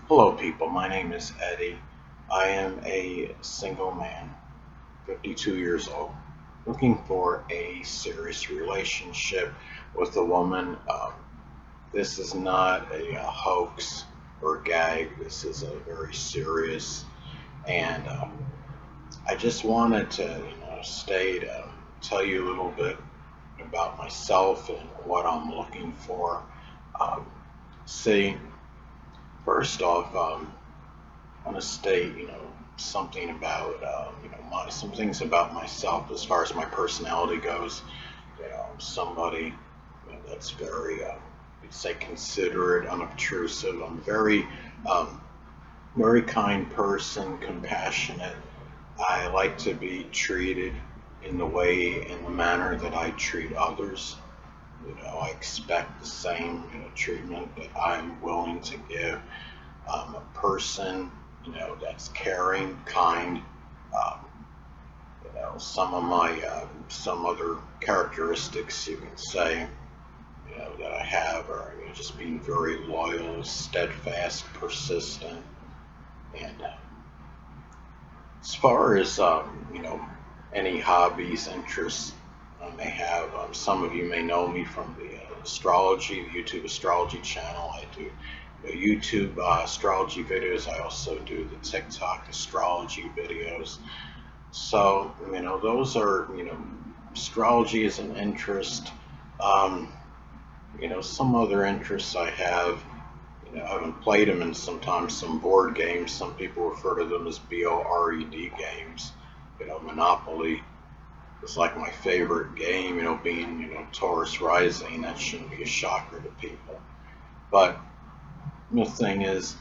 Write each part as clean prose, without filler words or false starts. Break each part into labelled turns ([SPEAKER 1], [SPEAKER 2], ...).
[SPEAKER 1] Hello, people. My name is Eddie. I am a single man, 52 years old, looking for a serious relationship with a woman. This is not a hoax or gag. This is a very serious, and I just wanted to, tell you a little bit about myself and what I'm looking for. Um, see, first off, I want to state, something about, some things about myself as far as my personality goes. I'm somebody that's very, you'd say, considerate, unobtrusive. I'm um, very kind person, compassionate. I like to be treated in the way, in the manner that I treat others. I expect the same, treatment that I'm willing to give. I'm a person, that's caring, kind. Um, some other characteristics you can say, that I have are, just being very loyal, steadfast, persistent, and as far as any hobbies, interests I may have, some of you may know me from the astrology, the YouTube astrology channel. I do YouTube astrology videos. I also do the TikTok astrology videos. So, those are, astrology is an interest. Um, some other interests I have, I haven't played them in sometimes some board games. Some people refer to them as BORED games. Monopoly is like my favorite game, being, Taurus rising. That shouldn't be a shocker to people. But the thing is,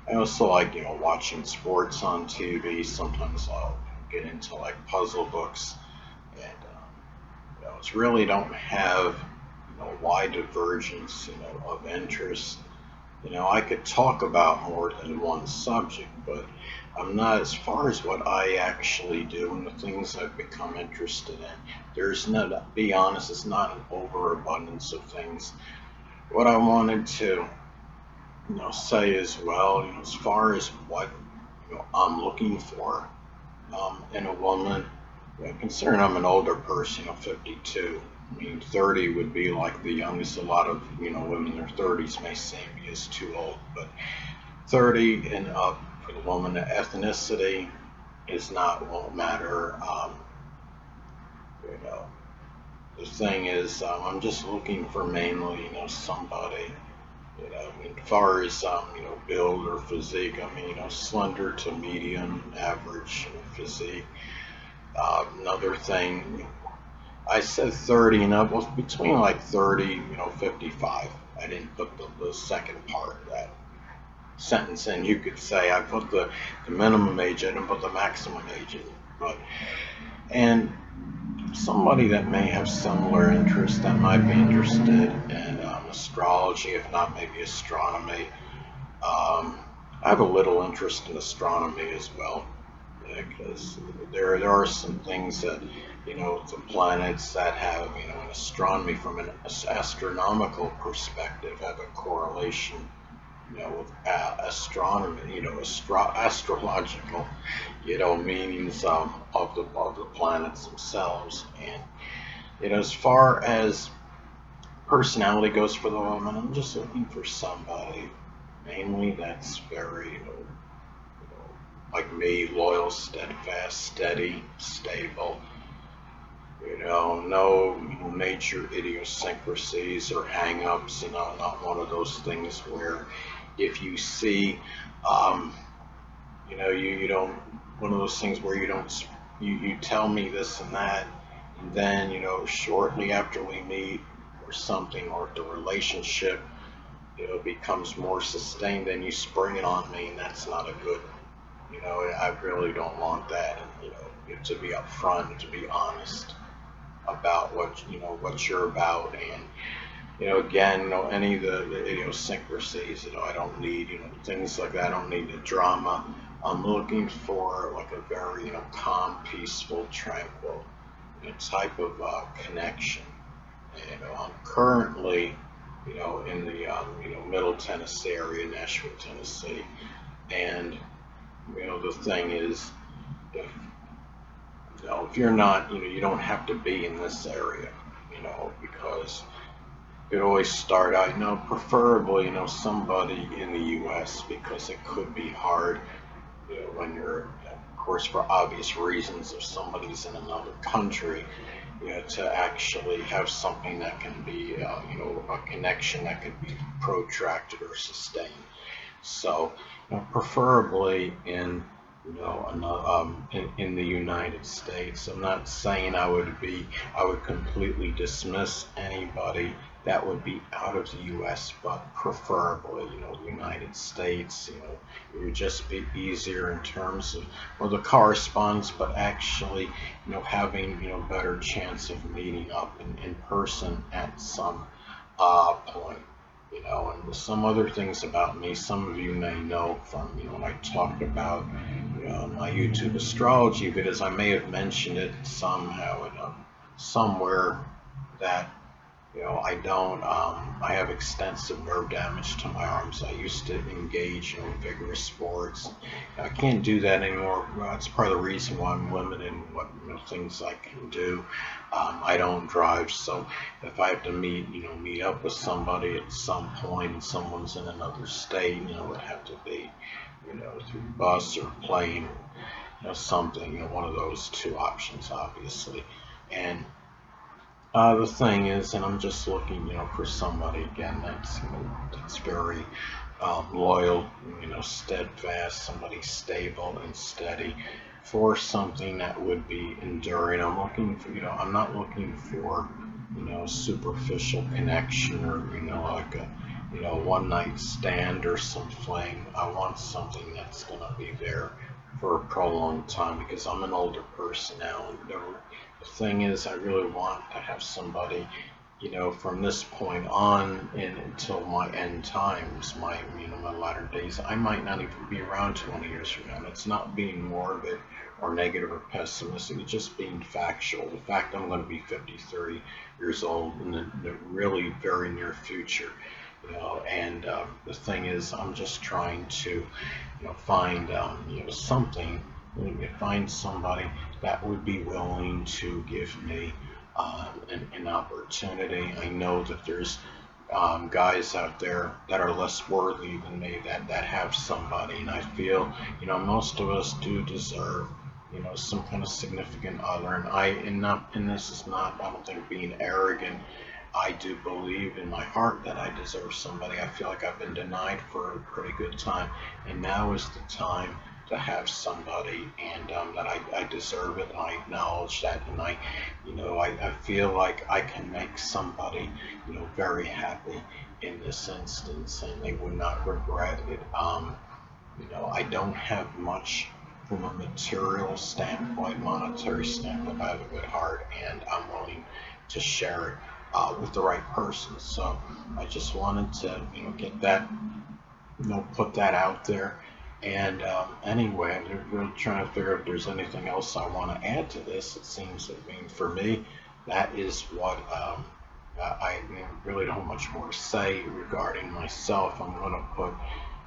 [SPEAKER 1] I also like, watching sports on TV. Sometimes I'll get into like puzzle books, and it's really don't have, wide divergence, of interest. I could talk about more than one subject, but I'm not, as far as what I actually do and the things I've become interested in. There's not, to be honest, it's not an overabundance of things. What I wanted to, say as well, as far as what, I'm looking for, in a woman, considering I'm an older person, 52. I mean, 30 would be like the youngest. A lot of, women in their 30s may seem as too old, but 30 and up for the woman, the ethnicity is not, won't matter. You know, the thing is, I'm just looking for mainly, somebody, I mean, as far as, build or physique, I mean, slender to medium, average, physique. Another thing, I said 30 and up, well, between like 30, 55. I didn't put the second part of that sentence in. You could say I put the minimum age in and put the maximum age in. But, and somebody that may have similar interests that might be interested in astrology, if not maybe astronomy. I have a little interest in astronomy as well, because there are some things that, the planets that have, in astronomy from an astronomical perspective have a correlation, with astronomy, astrological, meanings, of the planets themselves. And, as far as personality goes for the woman, I'm just looking for somebody mainly that's very, like me, loyal, steadfast, steady, stable. No major idiosyncrasies or hang-ups. Not one of those things where if you see, um, you don't. One of those things where you don't. You tell me this and that, and then, shortly after we meet or something, or if the relationship, becomes more sustained, then you spring it on me, and that's not a good. I really don't want that. And, to be upfront, to be honest about what you're about. And, again, any of the idiosyncrasies, I don't need, things like that. I don't need the drama. I'm looking for like a very, calm, peaceful, tranquil, type of connection. I'm currently in the Middle Tennessee area, Nashville, Tennessee. And the thing is, if if you're not, you don't have to be in this area, because you could always start out, preferably, somebody in the U.S. because it could be hard, when you're, of course, for obvious reasons, if somebody's in another country, to actually have something that can be, a connection that can be protracted or sustained. So, preferably in, in the United States. I'm not saying I would completely dismiss anybody that would be out of the U.S., but preferably, the United States. It would just be easier in terms of, well, the correspondence, but actually, having, better chance of meeting up in person at some point. And some other things about me, some of you may know from, when I talked about, my YouTube astrology videos, I may have mentioned it somehow, somewhere that, I have extensive nerve damage to my arms. I used to engage in vigorous sports. I can't do that anymore. That's part of the reason why I'm limited in what things I can do. I don't drive, so if I have to meet up with somebody at some point and someone's in another state, it would have to be, through bus or plane, something, one of those two options, obviously. And the thing is, and I'm just looking, for somebody again that's very loyal, steadfast, somebody stable and steady for something that would be enduring. I'm looking for, I'm not looking for, superficial connection or, like a, one night stand or some fling. I want something that's going to be there for a prolonged time because I'm an older person now, and the thing is, I really want to have somebody, from this point on and until my end times, my latter days. I might not even be around 20 years from now. And it's not being morbid or negative or pessimistic. It's just being factual. The fact I'm going to be 53 years old in the really very near future. And the thing is, I'm just trying to, find, something, find somebody that would be willing to give me an opportunity. I know that there's guys out there that are less worthy than me that have somebody, and I feel, most of us do deserve, some kind of significant other. And this is not, I don't think, being arrogant. I do believe in my heart that I deserve somebody. I feel like I've been denied for a pretty good time, and now is the time to have somebody, and that I deserve it, and I acknowledge that, and I feel like I can make somebody, very happy in this instance, and they would not regret it. I don't have much from a material standpoint, monetary standpoint. I have a good heart, and I'm willing to share it with the right person. So I just wanted to, get that, put that out there. And anyway, I'm really trying to figure out if there's anything else I want to add to this. It seems that, for me, that is what I really don't have much more to say regarding myself. I'm going to put,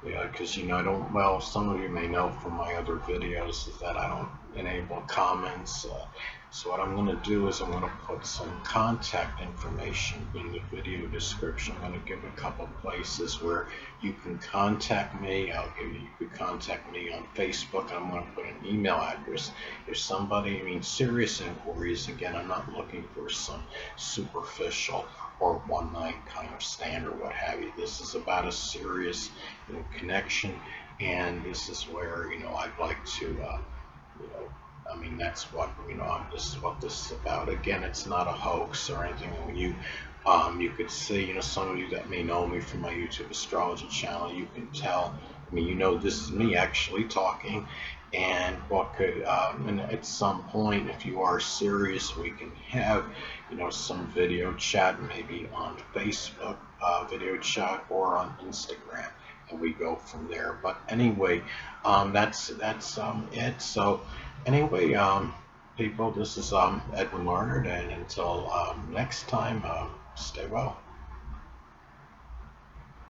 [SPEAKER 1] because I don't, well, some of you may know from my other videos is that I don't enable comments. So what I'm going to do is I'm going to put some contact information in the video description. I'm going to give a couple places where you can contact me. You could contact me on Facebook. I'm going to put an email address. If somebody, serious inquiries, again, I'm not looking for some superficial or one night kind of stand or what have you. This is about a serious, connection, and this is where, I'd like to, that's what, this is what this is about. Again, it's not a hoax or anything. When you could see, some of you that may know me from my YouTube astrology channel, you can tell, this is me actually talking, and what could, and at some point, if you are serious, we can have, some video chat, maybe on Facebook, video chat, or on Instagram, and we go from there. But anyway, that's it. So anyway, people, this is Edwin Larnard, and until next time, stay well.